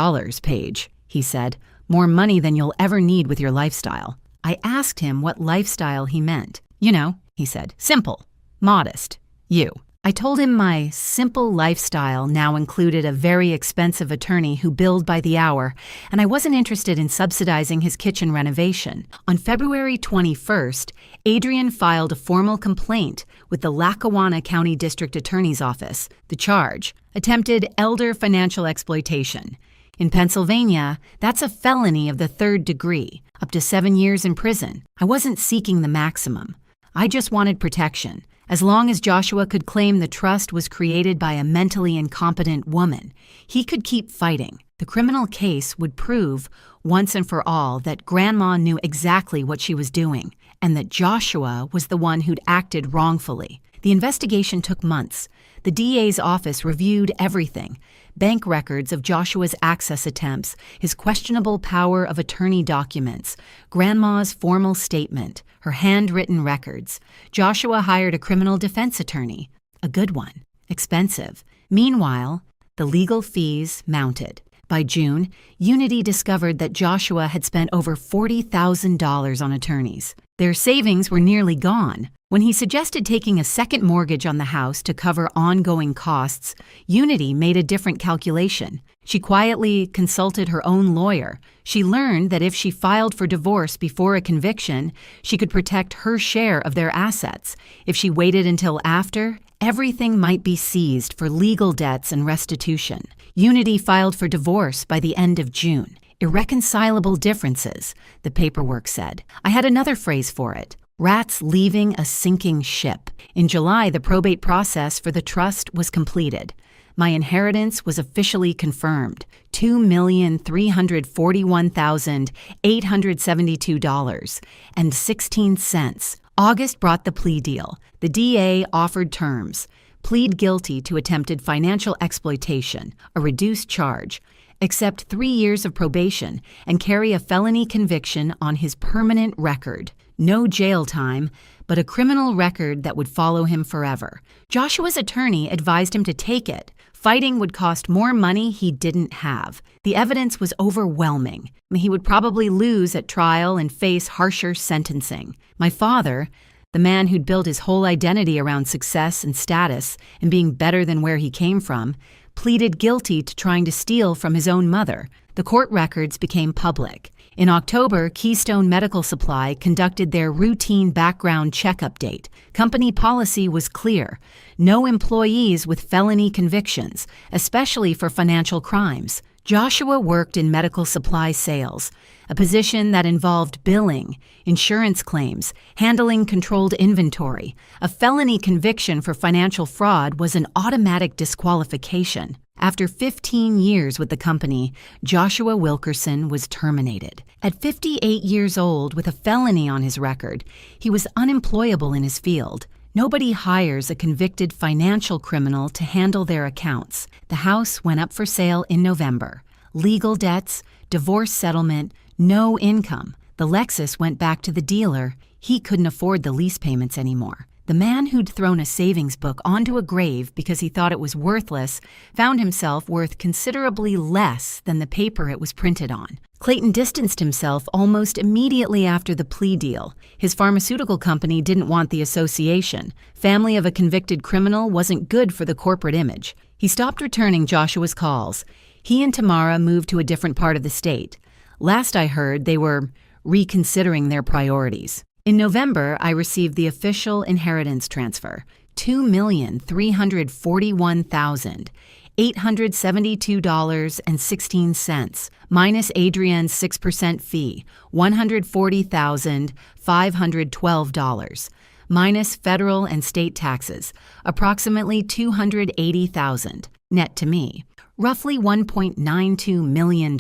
Paige," he said. "More money than you'll ever need with your lifestyle." I asked him what lifestyle he meant. "You know," he said, "simple, modest, you." I told him my simple lifestyle now included a very expensive attorney who billed by the hour, and I wasn't interested in subsidizing his kitchen renovation. On February 21st, Adrian filed a formal complaint with the Lackawanna County District Attorney's Office. The charge: attempted elder financial exploitation. In Pennsylvania, that's a felony of the 3rd degree, up to 7 years in prison. I wasn't seeking the maximum. I just wanted protection. As long as Joshua could claim the trust was created by a mentally incompetent woman, he could keep fighting. The criminal case would prove, once and for all, that Grandma knew exactly what she was doing, and that Joshua was the one who'd acted wrongfully. The investigation took months. The DA's office reviewed everything: bank records of Joshua's access attempts, his questionable power of attorney documents, Grandma's formal statement, her handwritten records. Joshua hired a criminal defense attorney, a good one, expensive. Meanwhile, the legal fees mounted. By June, Unity discovered that Joshua had spent over $40,000 on attorneys. Their savings were nearly gone. When he suggested taking a second mortgage on the house to cover ongoing costs, Unity made a different calculation. She quietly consulted her own lawyer. She learned that if she filed for divorce before a conviction, she could protect her share of their assets. If she waited until after, everything might be seized for legal debts and restitution. Unity filed for divorce by the end of June. Irreconcilable differences, the paperwork said. I had another phrase for it. Rats leaving a sinking ship. In July, the probate process for the trust was completed. My inheritance was officially confirmed, $2,341,872.16. August brought the plea deal. The DA offered terms. Plead guilty to attempted financial exploitation, a reduced charge, accept 3 years of probation, and carry a felony conviction on his permanent record. No jail time, but a criminal record that would follow him forever. Joshua's attorney advised him to take it. Fighting would cost more money he didn't have. The evidence was overwhelming. He would probably lose at trial and face harsher sentencing. My father, the man who'd built his whole identity around success and status and being better than where he came from, pleaded guilty to trying to steal from his own mother. The court records became public. In October, Keystone Medical Supply conducted their routine background check update. Company policy was clear: no employees with felony convictions, especially for financial crimes. Joshua worked in medical supply sales, a position that involved billing, insurance claims, handling controlled inventory. A felony conviction for financial fraud was an automatic disqualification. After 15 years with the company, Joshua Wilkerson was terminated. At 58 years old, with a felony on his record, he was unemployable in his field. Nobody hires a convicted financial criminal to handle their accounts. The house went up for sale in November. Legal debts, divorce settlement, no income. The Lexus went back to the dealer. He couldn't afford the lease payments anymore. The man who'd thrown a savings book onto a grave because he thought it was worthless found himself worth considerably less than the paper it was printed on. Clayton distanced himself almost immediately after the plea deal. His pharmaceutical company didn't want the association. Family of a convicted criminal wasn't good for the corporate image. He stopped returning Joshua's calls. He and Tamara moved to a different part of the state. Last I heard, they were reconsidering their priorities. In November, I received the official inheritance transfer, $2,341,872.16, minus Adrienne's 6% fee, $140,512, minus federal and state taxes, approximately $280,000, net to me, roughly $1.92 million.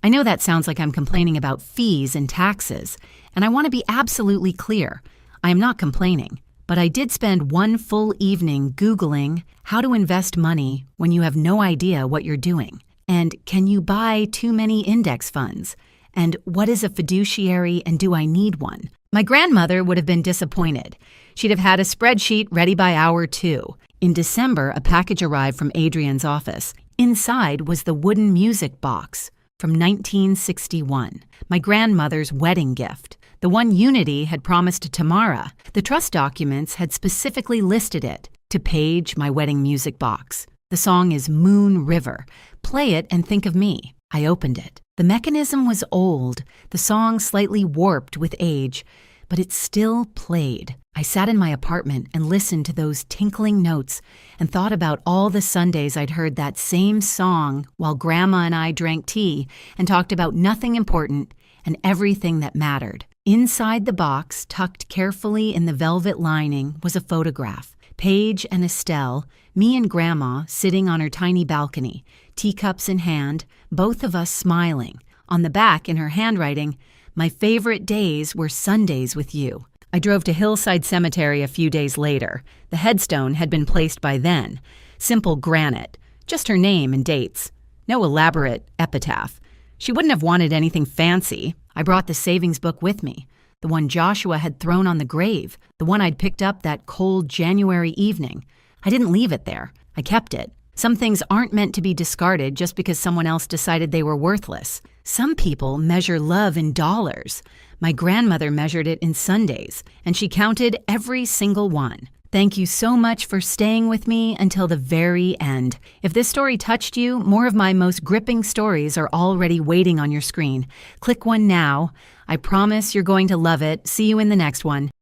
I know that sounds like I'm complaining about fees and taxes, and I want to be absolutely clear. I am not complaining, but I did spend one full evening Googling how to invest money when you have no idea what you're doing. And can you buy too many index funds? And what is a fiduciary and do I need one? My grandmother would have been disappointed. She'd have had a spreadsheet ready by hour 2. In December, a package arrived from Adrienne's office. Inside was the wooden music box from 1961, my grandmother's wedding gift, the one Unity had promised to Tamara. The trust documents had specifically listed it. To Paige, my wedding music box. The song is Moon River. Play it and think of me. I opened it. The mechanism was old, the song slightly warped with age, but it still played. I sat in my apartment and listened to those tinkling notes and thought about all the Sundays I'd heard that same song while Grandma and I drank tea and talked about nothing important and everything that mattered. Inside the box, tucked carefully in the velvet lining, was a photograph. Paige and Estelle, me and Grandma sitting on her tiny balcony, teacups in hand, both of us smiling. On the back, in her handwriting, "My favorite days were Sundays with you." I drove to Hillside Cemetery a few days later. The headstone had been placed by then. Simple granite, just her name and dates. No elaborate epitaph. She wouldn't have wanted anything fancy. I brought the savings book with me, the one Joshua had thrown on the grave, the one I'd picked up that cold January evening. I didn't leave it there. I kept it. Some things aren't meant to be discarded just because someone else decided they were worthless. Some people measure love in dollars. My grandmother measured it in Sundays, and she counted every single one. Thank you so much for staying with me until the very end. If this story touched you, more of my most gripping stories are already waiting on your screen. Click one now. I promise you're going to love it. See you in the next one.